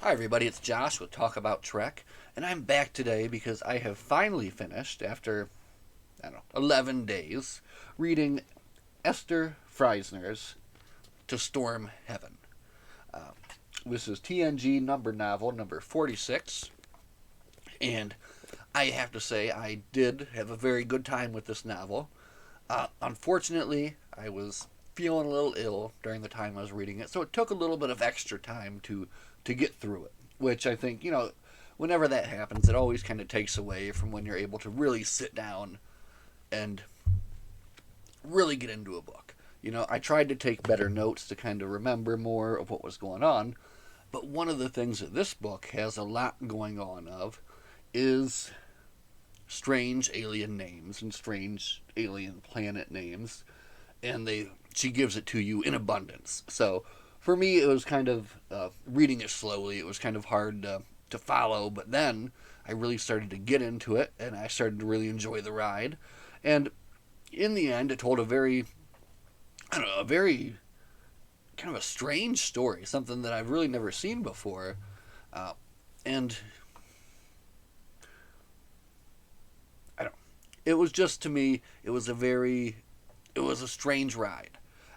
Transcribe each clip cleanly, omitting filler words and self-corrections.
Hi, everybody, it's Josh with Talk About Trek, and I'm back today because I have finally finished, after, 11 days, reading Ester Friesner's To Storm Heaven. Uh, this is TNG number novel number 46, and I have to say I did have a very good time with this novel. Unfortunately, I was feeling a little ill during the time I was reading it, so it took a little bit of extra time to get through it. Which I think, whenever that happens, it always kind of takes away from when you're able to really sit down and really get into a book. I tried to take better notes to kind of remember more of what was going on, but one of the things that this book has a lot going on of is strange alien names and strange alien planet names, and she gives it to you in abundance. So for me, it was kind of reading it slowly. It was kind of hard to follow, but then I really started to get into it, and I started to really enjoy the ride. And in the end, it told a very, a very kind of a strange story, something that I've really never seen before. And I don't. It was just, to me, it was a strange ride.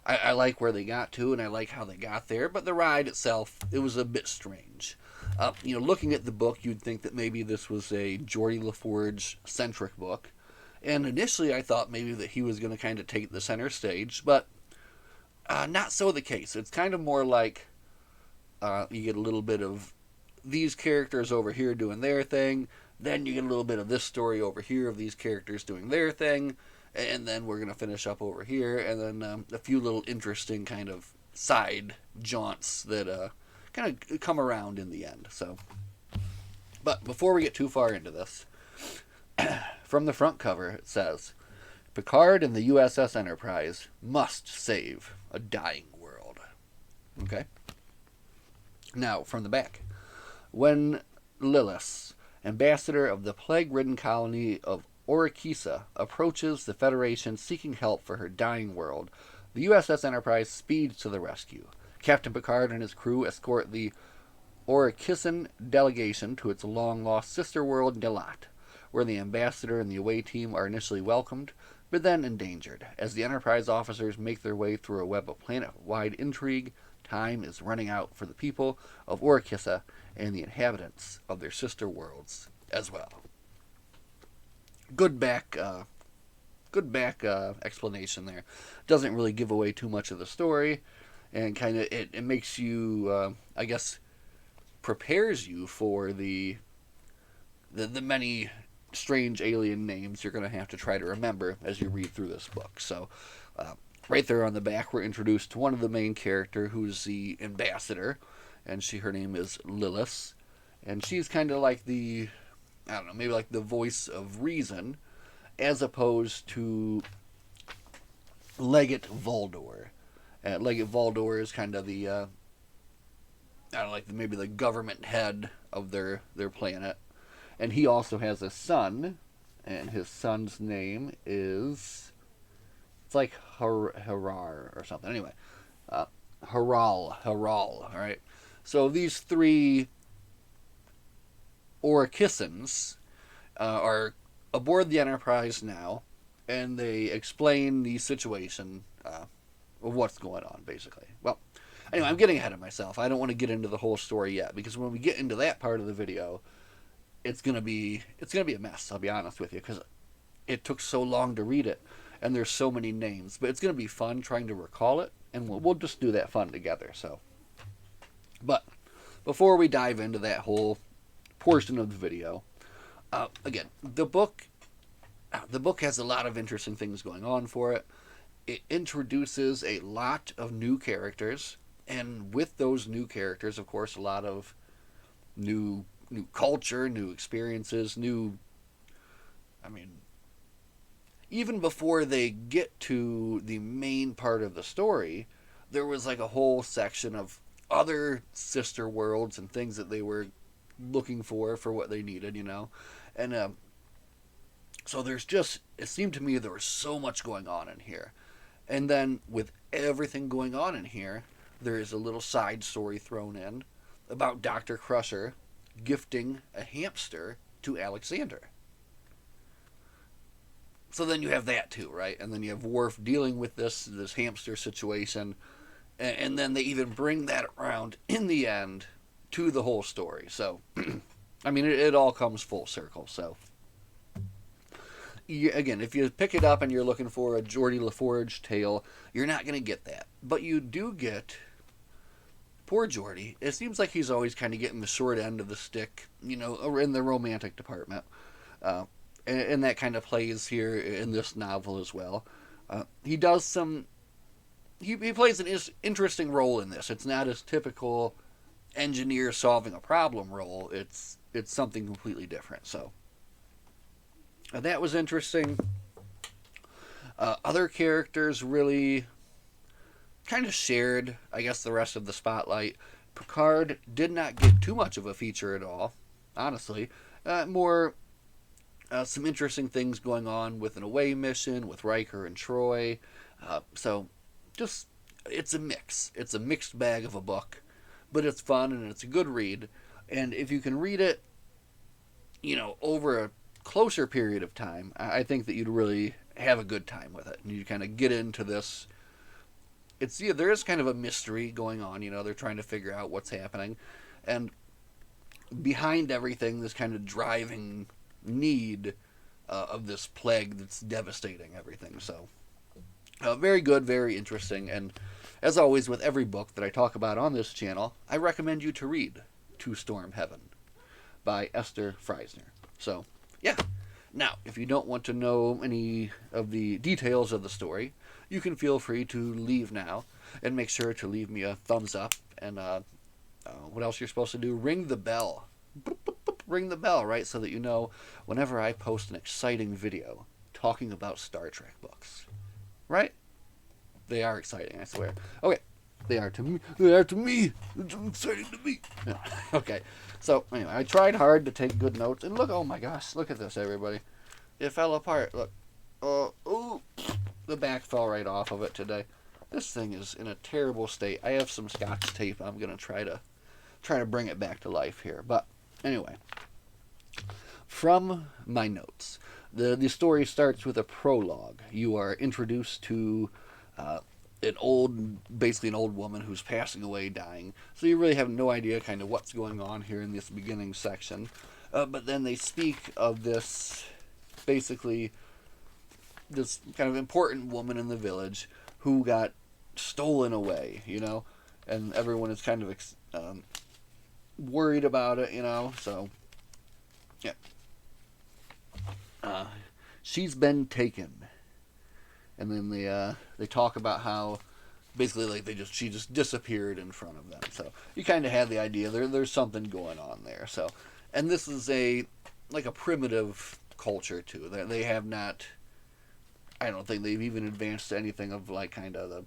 I like where they got to, and I like how they got there, but the ride itself, it was a bit strange. Looking at the book, you'd think that maybe this was a Geordi LaForge centric book, and initially I thought maybe that he was going to kind of take the center stage, but not so the case. It's kind of more like you get a little bit of these characters over here doing their thing, then you get a little bit of this story over here of these characters doing their thing, and then we're going to finish up over here, and then a few little interesting kind of side jaunts that kind of come around in the end. So, but before we get too far into this, from the front cover it says, Picard and the USS Enterprise must save a dying world. Okay? Now, from the back. When Lilith, ambassador of the plague-ridden colony of Orikisa, approaches the Federation seeking help for her dying world, the USS Enterprise speeds to the rescue. Captain Picard and his crew escort the Orikisan delegation to its long-lost sister world, Galat, where the ambassador and the away team are initially welcomed, but then endangered. As the Enterprise officers make their way through a web of planet-wide intrigue, time is running out for the people of Orikisa and the inhabitants of their sister worlds as well. Good back explanation there. Doesn't really give away too much of the story, and kind of it makes you, I guess, prepares you for the many strange alien names you're going to have to try to remember as you read through this book. So, right there on the back, we're introduced to one of the main character, who's the ambassador, and her name is Lilith, and she's kind of like maybe like the voice of reason, as opposed to Legate Voldor. Legate Voldor is kind of the, maybe the government head of their planet. And he also has a son, and his son's name is, it's like Harar or something. Anyway, Haral, alright? So these three Orikisans are aboard the Enterprise now, and they explain the situation of what's going on, basically. Well, anyway, I'm getting ahead of myself. I don't want to get into the whole story yet, because when we get into that part of the video, it's gonna be a mess. I'll be honest with you, because it took so long to read it, and there's so many names. But it's gonna be fun trying to recall it, and we'll just do that fun together. So, but before we dive into that whole portion of the video, again, the book has a lot of interesting things going on for it. It introduces a lot of new characters, and with those new characters, of course, a lot of new culture, new experiences, even before they get to the main part of the story, there was like a whole section of other sister worlds and things that they were looking for what they needed, and so it seemed to me there was so much going on in here. And then with everything going on in here, there is a little side story thrown in about Dr. Crusher gifting a hamster to Alexander. So then you have that too, right? And then you have Worf dealing with this hamster situation, and then they even bring that around in the end to the whole story. So, I mean, it all comes full circle. So, again, if you pick it up and you're looking for a Geordi LaForge tale, you're not going to get that. But you do get poor Geordi. It seems like he's always kind of getting the short end of the stick, in the romantic department. And that kind of plays here in this novel as well. He does some. He plays an interesting role in this. It's not his typical engineer solving a problem role. It's something completely different. So that was interesting. Other characters really kind of shared, I guess, the rest of the spotlight. Picard did not get too much of a feature at all, honestly. More some interesting things going on with an away mission with Riker and Troy. So just it's a mix. It's a mixed bag of a book, but it's fun and it's a good read. And if you can read it, over a closer period of time, I think that you'd really have a good time with it. And you kind of get into this. There is kind of a mystery going on. They're trying to figure out what's happening, and behind everything, this kind of driving need of this plague that's devastating everything. So, very good, very interesting, and as always with every book that I talk about on this channel, I recommend you to read To Storm Heaven by Ester Friesner. So, yeah. Now, if you don't want to know any of the details of the story, you can feel free to leave now, and make sure to leave me a thumbs up, and what else you're supposed to do? Ring the bell. Ring the bell, right, so that you know whenever I post an exciting video talking about Star Trek books. Right? They are exciting, I swear. Okay. They are to me. They are to me. It's exciting to me. Yeah. Okay. So, anyway, I tried hard to take good notes. And look, oh my gosh, look at this, everybody. It fell apart. Look. Oh, the back fell right off of it today. This thing is in a terrible state. I have some Scotch tape. I'm going to try to bring it back to life here. But, anyway. From my notes, the story starts with a prologue. You are introduced to basically an old woman who's passing away, dying. So you really have no idea kind of what's going on here in this beginning section. But then they speak of this kind of important woman in the village who got stolen away, and everyone is kind of worried about it, so yeah. She's been taken. And then they talk about how basically like she just disappeared in front of them. So you kind of have the idea there's something going on there. So, and this is a primitive culture too. They have not. I don't think they've even advanced to anything of like kind of the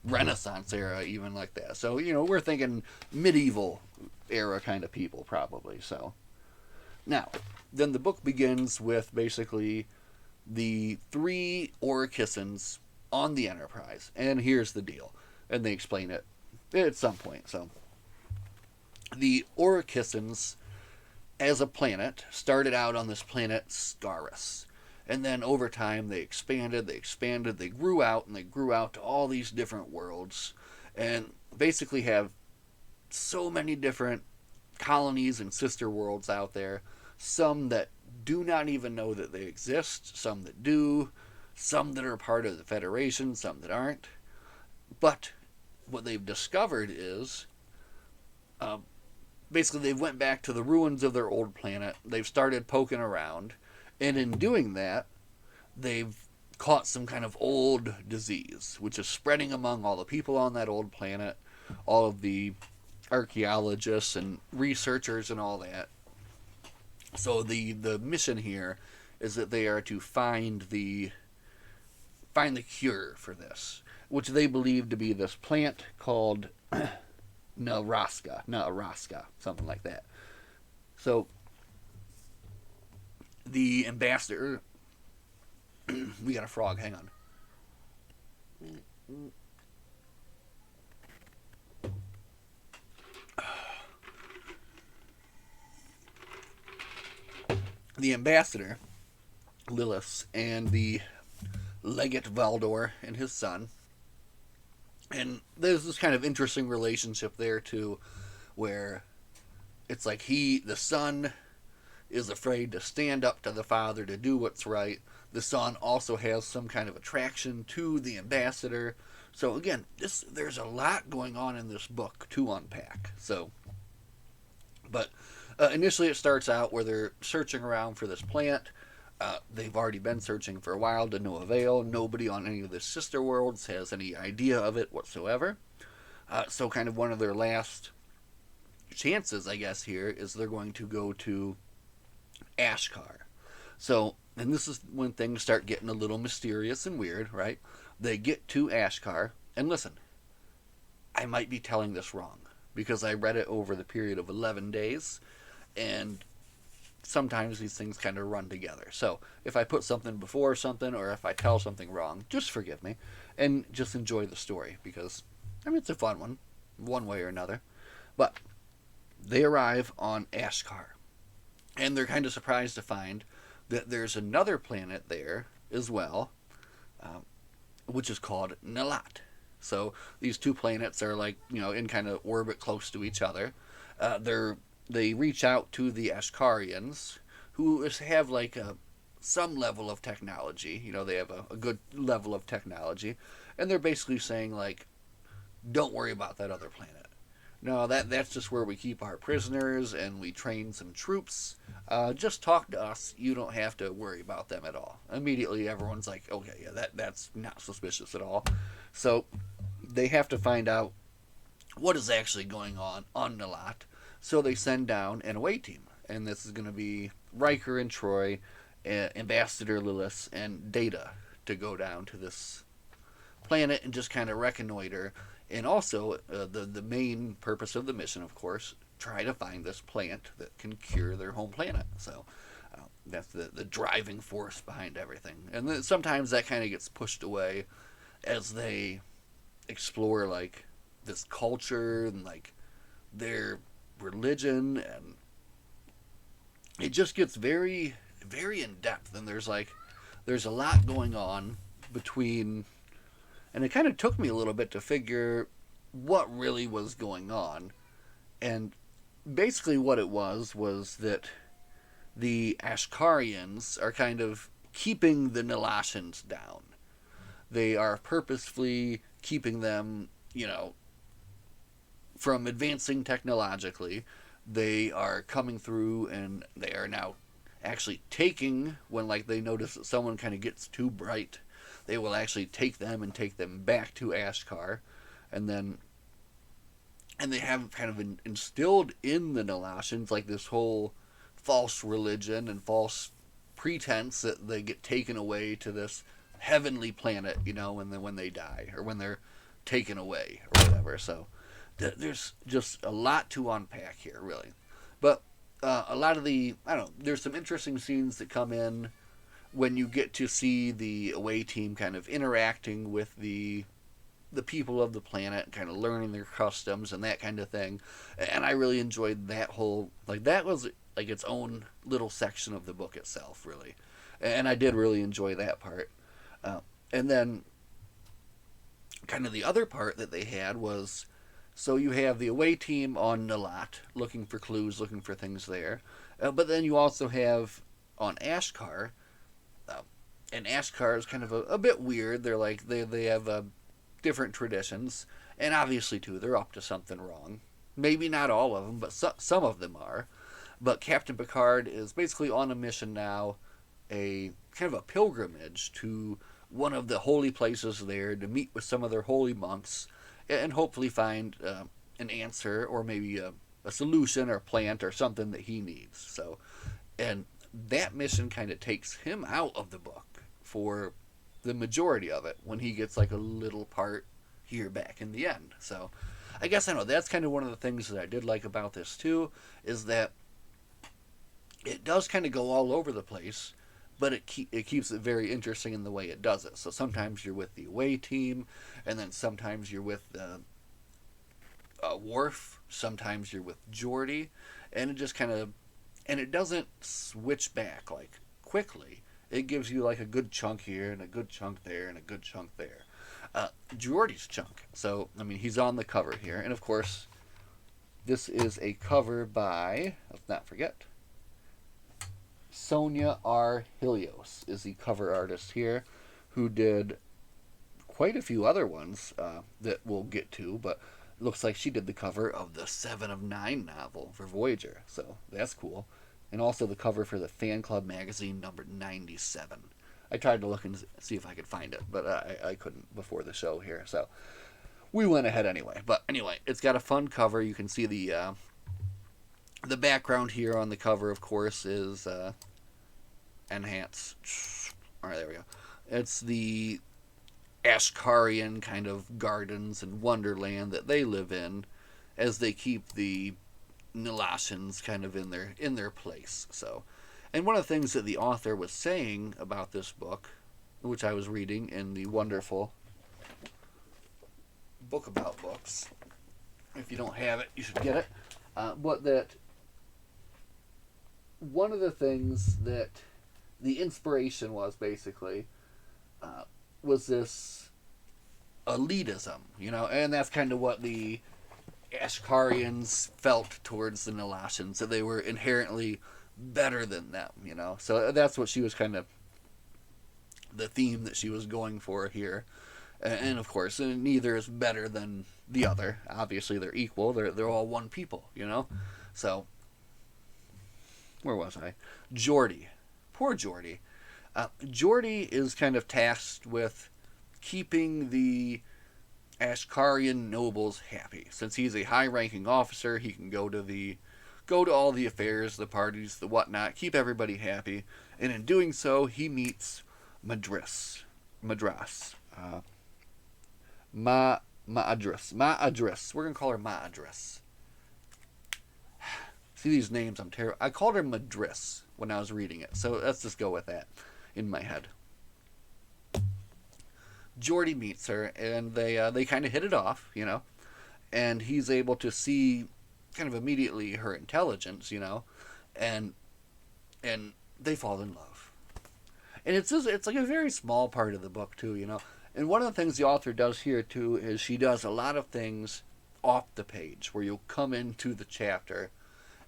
Renaissance era, even like that. So we're thinking medieval era kind of people probably. So now then the book begins with basically the 3 Orikissans on the Enterprise. And here's the deal. And they explain it at some point. So, the Orikissans, as a planet, started out on this planet Scarus. And then over time, they expanded, they grew out, and they grew out to all these different worlds. And basically have so many different colonies and sister worlds out there. Some that do not even know that they exist, some that do, some that are part of the Federation, some that aren't. But what they've discovered is basically they went back to the ruins of their old planet, they've started poking around, and in doing that, they've caught some kind of old disease, which is spreading among all the people on that old planet, all of the archaeologists and researchers and all that. So the mission here is that they are to find the cure for this, which they believe to be this plant called Naraska, something like that. So the ambassador, we got a frog. Hang on. the ambassador, Lilith, and the legate Valdor and his son. And there's this kind of interesting relationship there, too, where it's like the son, is afraid to stand up to the father to do what's right. The son also has some kind of attraction to the ambassador. So again, there's a lot going on in this book to unpack. But initially it starts out where they're searching around for this plant. They've already been searching for a while to no avail. Nobody on any of the sister worlds has any idea of it whatsoever. So kind of one of their last chances, I guess, here is they're going to go to Ashkar. So, and this is when things start getting a little mysterious and weird, right? They get to Ashkar, and listen, I might be telling this wrong because I read it over the period of 11 days, and sometimes these things kind of run together. So, if I put something before something, or if I tell something wrong, just forgive me, and just enjoy the story, because, I mean, it's a fun one way or another. But, they arrive on Ashkar, and they're kind of surprised to find that there's another planet there as well, which is called Nalat. So these two planets are like, in kind of orbit close to each other. They reach out to the Ashkarians, who have like some level of technology. They have a good level of technology, and they're basically saying like, don't worry about that other planet. No, that's just where we keep our prisoners and we train some troops. Just talk to us. You don't have to worry about them at all. Immediately, everyone's like, okay, yeah, that's not suspicious at all. So they have to find out what is actually going on Nalat. So they send down an away team, and this is going to be Riker and Troy, Ambassador Lilith, and Data to go down to this planet and just kind of reconnoiter. And also, the main purpose of the mission, of course, try to find this plant that can cure their home planet. So that's the driving force behind everything. And then sometimes that kind of gets pushed away as they explore like this culture and like their religion, and it just gets very, very in depth. And there's a lot going on between. And it kind of took me a little bit to figure what really was going on. And basically, what it was that the Ashkarians are kind of keeping the Nilashans down. They are purposefully keeping them, from advancing technologically. They are coming through and they are now actually taking, when like they notice that someone kind of gets too bright, they will actually take them and take them back to Ashkar, and they have kind of instilled in the Nilashans like this whole false religion and false pretense that they get taken away to this heavenly planet, when they die or when they're taken away or whatever. So there's just a lot to unpack here, really. But a lot of there's some interesting scenes that come in when you get to see the away team kind of interacting with the people of the planet, kind of learning their customs and that kind of thing. And I really enjoyed that whole, like, that was like its own little section of the book itself, really. And I did really enjoy that part. And then kind of the other part that they had was, so you have the away team on Nalat looking for clues, looking for things there. But then you also have on Ashkar, and Ashkar is kind of a bit weird. They're like they have different traditions, and obviously too they're up to something wrong. Maybe not all of them, but some of them are. But Captain Picard is basically on a mission now, a kind of a pilgrimage to one of the holy places there to meet with some of their holy monks and hopefully find an answer or maybe a solution or plant or something that he needs. So, and that mission kind of takes him out of the book for the majority of it when he gets like a little part here back in the end. So I guess I know that's kind of one of the things that I did like about this too, is that it does kind of go all over the place, but it keeps it very interesting in the way it does it. So sometimes you're with the away team, and then sometimes you're with Worf, sometimes you're with Geordi, and it just kind of and it doesn't switch back like quickly. It gives you like a good chunk here and a good chunk there and a good chunk there. Geordi's chunk. So I mean, he's on the cover here, and of course, this is a cover by, let's not forget, Sonia R. Helios is the cover artist here, who did quite a few other ones that we'll get to, but it looks like she did the cover of the Seven of Nine novel for Voyager, so that's cool. And also the cover for the Fan Club magazine number 97. I tried to look and see if I could find it, but I couldn't before the show here, so we went ahead anyway. But anyway, it's got a fun cover. You can see the background here on the cover, of course, is enhance. All right, there we go. It's the Ashkarian kind of gardens and wonderland that they live in, as they keep the Nilashans kind of in their place. So, and one of the things that the author was saying about this book, which I was reading in the wonderful book about books. If you don't have it, you should get it. But that one of the things that the inspiration was basically was this elitism, you know, and that's kind of what the Ashkarians felt towards the Nilashans, that they were inherently better than them, you know. So that's what she was kind of the theme that she was going for here. And of course, neither is better than the other. Obviously, they're equal. They're all one people, you know. So, where was I? Geordi, poor Geordi. Geordi is kind of tasked with keeping the Ashkarian nobles happy. Since he's a high-ranking officer, he can go to all the affairs, the parties, the whatnot, keep everybody happy. And in doing so, he meets Madras. Ma'adris. We're gonna call her Ma'adris. See these names? I'm terrible. I called her Madris when I was reading it, so let's just go with that in my head. Geordi meets her, and they kind of hit it off, you know, and he's able to see kind of immediately her intelligence, you know, and they fall in love. And it's like a very small part of the book too, you know. And one of the things the author does here too is she does a lot of things off the page, where you'll come into the chapter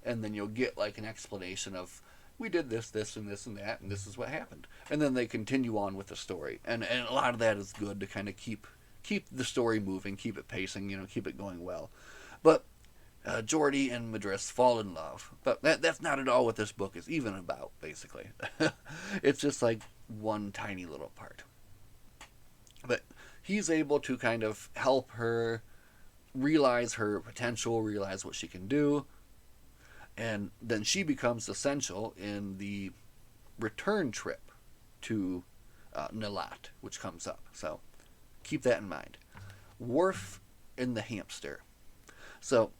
and then you'll get like an explanation of, we did this, this, and this, and that, and this is what happened. And then they continue on with the story. And a lot of that is good to kind of keep the story moving, keep it pacing, you know, keep it going well. But Geordi and Madras fall in love. But that's not at all what this book is even about, basically. It's just like one tiny little part. But he's able to kind of help her realize her potential, realize what she can do, and then she becomes essential in the return trip to Nilat, which comes up. So keep that in mind. Worf and the hamster. So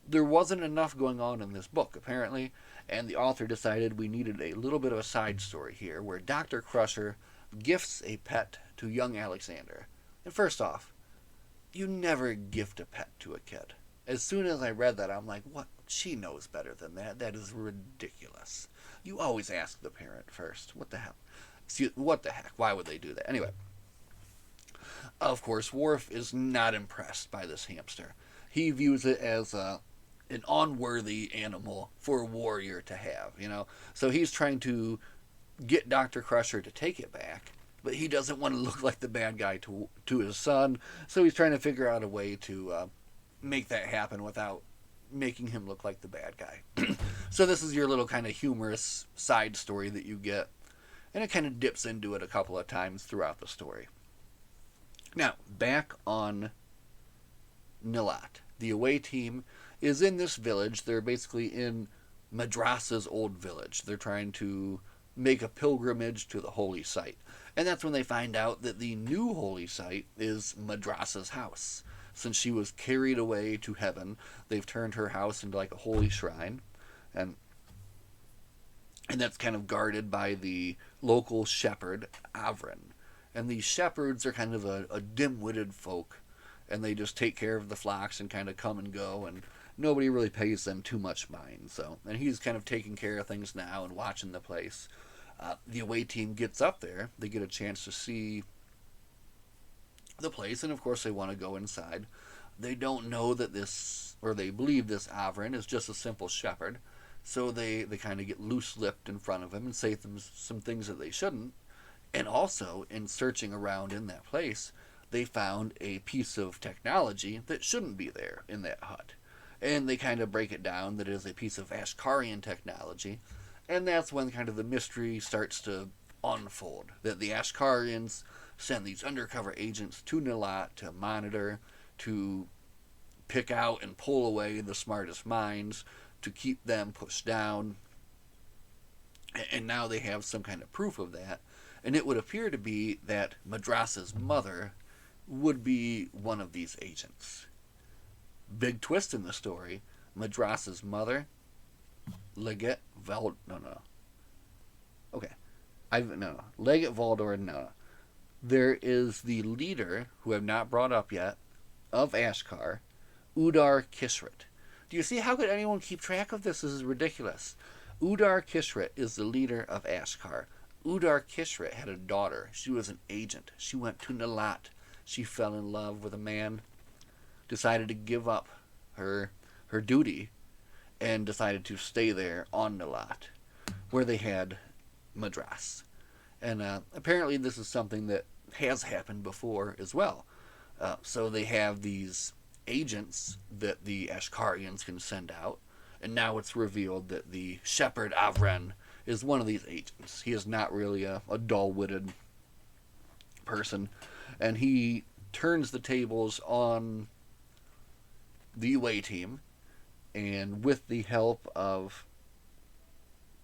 there wasn't enough going on in this book, apparently, and the author decided we needed a little bit of a side story here, where Dr. Crusher gifts a pet to young Alexander. And first off, you never gift a pet to a kid. As soon as I read that, I'm like, what? She knows better than that. That is ridiculous. You always ask the parent first. What the hell? What the heck? Why would they do that? Anyway, of course, Worf is not impressed by this hamster. He views it as an unworthy animal for a warrior to have, you know. So he's trying to get Dr. Crusher to take it back, but he doesn't want to look like the bad guy to his son. So he's trying to figure out a way to make that happen without making him look like the bad guy. So this is your little kind of humorous side story that you get, and it kind of dips into it a couple of times throughout the story. Now, back on Nilat. The away team is in this village. They're basically in Madras's old village. They're trying to make a pilgrimage to the holy site. And that's when they find out that the new holy site is Madras's house. Since she was carried away to heaven, they've turned her house into like a holy shrine. And that's kind of guarded by the local shepherd, Avrin. And these shepherds are kind of a dim-witted folk, and they just take care of the flocks and kind of come and go, nobody really pays them too much mind. So, and he's kind of taking care of things now and watching the place. The away team gets up there. They get a chance to see the place, and of course they want to go inside. They don't know that this, or they believe this Avrin is just a simple shepherd, so they kind of get loose-lipped in front of him and say some things that they shouldn't. And also, in searching around in that place, they found a piece of technology that shouldn't be there in that hut. And they kind of break it down that it is a piece of Ashkarian technology, and that's when kind of the mystery starts to unfold. That the Ashkarians send these undercover agents to Nalat to monitor, to pick out and pull away the smartest minds, to keep them pushed down. And now they have some kind of proof of that. And it would appear to be that Madrasa's mother would be one of these agents. Big twist in the story. Madrasa's mother, Legate Vald... No. Okay. Legate Valdor, no. There is the leader, who I've not brought up yet, of Ashkar, Udar Kishrit. Do you see how could anyone keep track of this? This is ridiculous. Udar Kishrit is the leader of Ashkar. Udar Kishrit had a daughter. She was an agent. She went to Nalat. She fell in love with a man, decided to give up her duty, and decided to stay there on Nalat, where they had Madras. And apparently this is something that has happened before as well. So they have these agents that the Ashkarians can send out, and now it's revealed that the shepherd Avren is one of these agents. He is not really a dull-witted person, and he turns the tables on the away team, and with the help of,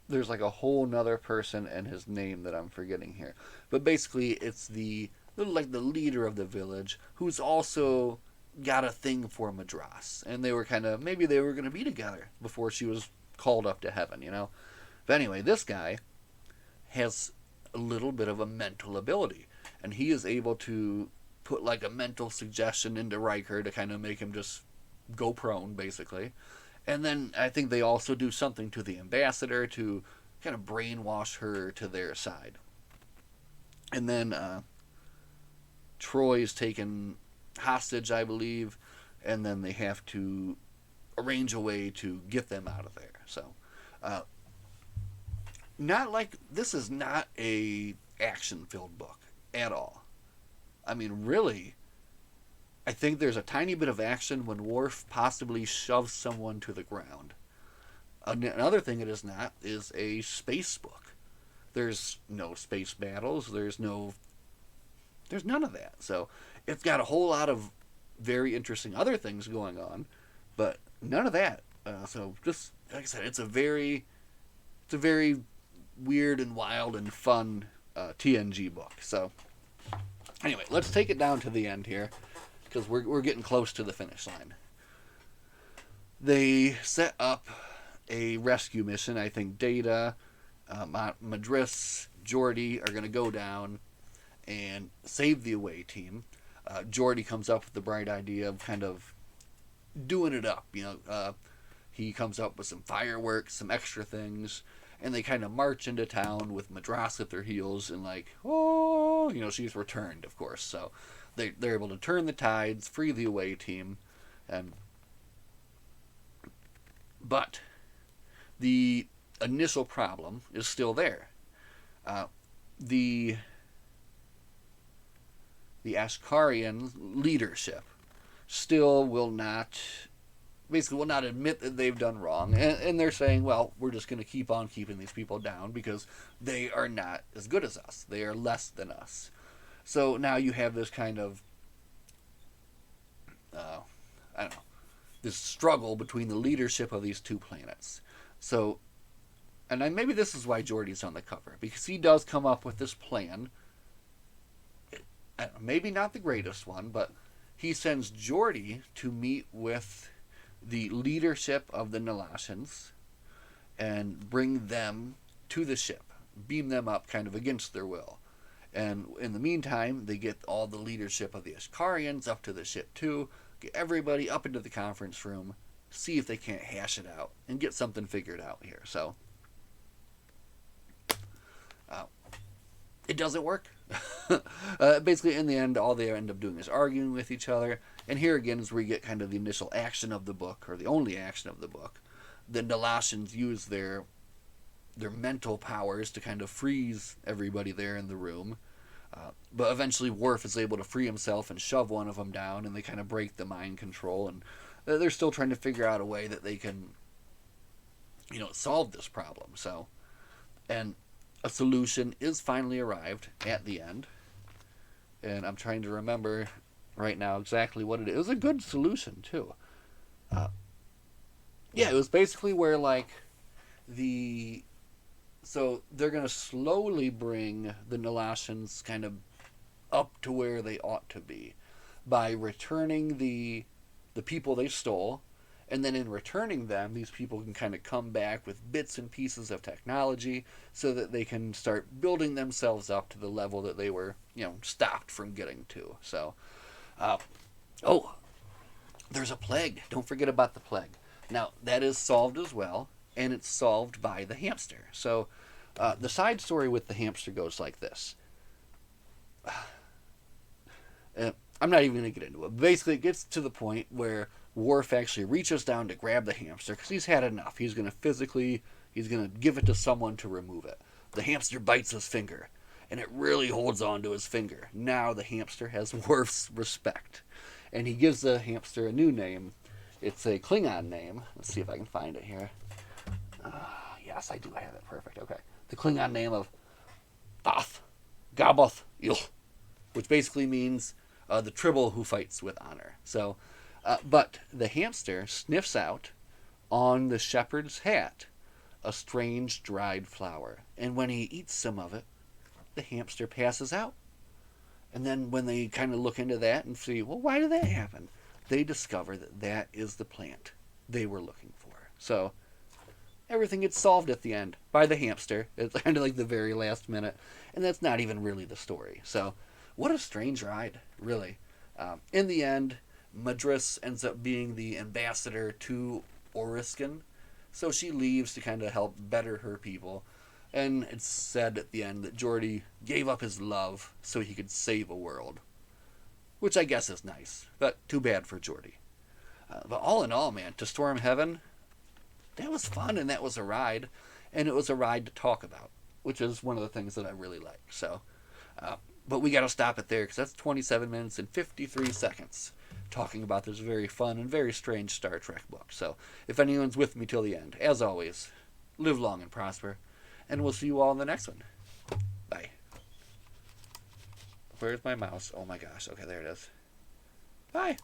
there's like a whole nother person and his name that I'm forgetting here, but basically it's the leader of the village who's also got a thing for Madras, and they were maybe they were going to be together before she was called up to heaven, you know. But anyway, this guy has a little bit of a mental ability, and he is able to put like a mental suggestion into Riker to kind of make him just go prone, basically. And then I think they also do something to the ambassador to kind of brainwash her to their side. And then Troy is taken hostage, I believe, and then they have to arrange a way to get them out of there. So, this is not a action-filled book at all. I mean, really, I think there's a tiny bit of action when Worf possibly shoves someone to the ground. Another thing it is not is a space book. There's no space battles. There's none of that. So it's got a whole lot of very interesting other things going on, but none of that. So just like I said, it's a very weird and wild and fun TNG book. So anyway, let's take it down to the end here, because we're getting close to the finish line. They set up a rescue mission. I think Data, Madras, Geordi are going to go down and save the away team. Geordi comes up with the bright idea of kind of doing it up. He comes up with some fireworks, some extra things, and they kind of march into town with Madras at their heels and she's returned, of course. So they're able to turn the tides, free the away team, but the initial problem is still there. The Ashkarian leadership still will not admit that they've done wrong, and they're saying, well, we're just going to keep on keeping these people down because they are not as good as us. They are less than us. So now you have this kind of, this struggle between the leadership of these two planets. So, and maybe this is why Geordi's on the cover, because he does come up with this plan. Maybe not the greatest one, but he sends Geordi to meet with the leadership of the Nalashans and bring them to the ship, beam them up kind of against their will. And in the meantime, they get all the leadership of the Ashkarians up to the ship too, get everybody up into the conference room, see if they can't hash it out and get something figured out here. So uh, it doesn't work. Basically, in the end, all they end up doing is arguing with each other. And here again is where we get kind of the initial action of the book, or the only action of the book. The Nalashans use their mental powers to kind of freeze everybody there in the room. But eventually, Worf is able to free himself and shove one of them down, and they kind of break the mind control. And they're still trying to figure out a way that they can, solve this problem. So, and a solution is finally arrived at the end. And I'm trying to remember right now exactly what it is. It was a good solution, too. Yeah, it was basically where, so they're going to slowly bring the Nalashans kind of up to where they ought to be by returning the people they stole. And then in returning them, these people can kind of come back with bits and pieces of technology so that they can start building themselves up to the level that they were, stopped from getting to. So, there's a plague. Don't forget about the plague. Now, that is solved as well, and it's solved by the hamster. So, the side story with the hamster goes like this. I'm not even going to get into it. Basically, it gets to the point where Worf actually reaches down to grab the hamster because he's had enough. He's going to give it to someone to remove it. The hamster bites his finger, and it really holds on to his finger. Now the hamster has Worf's respect, and he gives the hamster a new name. It's a Klingon name. Let's see if I can find it here. Yes, I do have it. Perfect. Okay. The Klingon name of Thoth Gaboth Il, which basically means the tribble who fights with honor. So, but the hamster sniffs out on the shepherd's hat a strange dried flower. And when he eats some of it, the hamster passes out. And then when they kind of look into that and see, well, why did that happen? They discover that that is the plant they were looking for. So everything gets solved at the end by the hamster. It's kind of like the very last minute. And that's not even really the story. So what a strange ride, really. In the end, Madras ends up being the ambassador to Oriskin. So she leaves to kind of help better her people. And it's said at the end that Geordi gave up his love so he could save a world. Which I guess is nice, but too bad for Geordi. But all in all, man, to Storm Heaven, that was fun and that was a ride. And it was a ride to talk about, which is one of the things that I really like. So, but we got to stop it there because that's 27 minutes and 53 seconds talking about this very fun and very strange Star Trek book. So if anyone's with me till the end, as always, live long and prosper. And we'll see you all in the next one. Bye. Where's my mouse? Oh my gosh. Okay, there it is. Bye.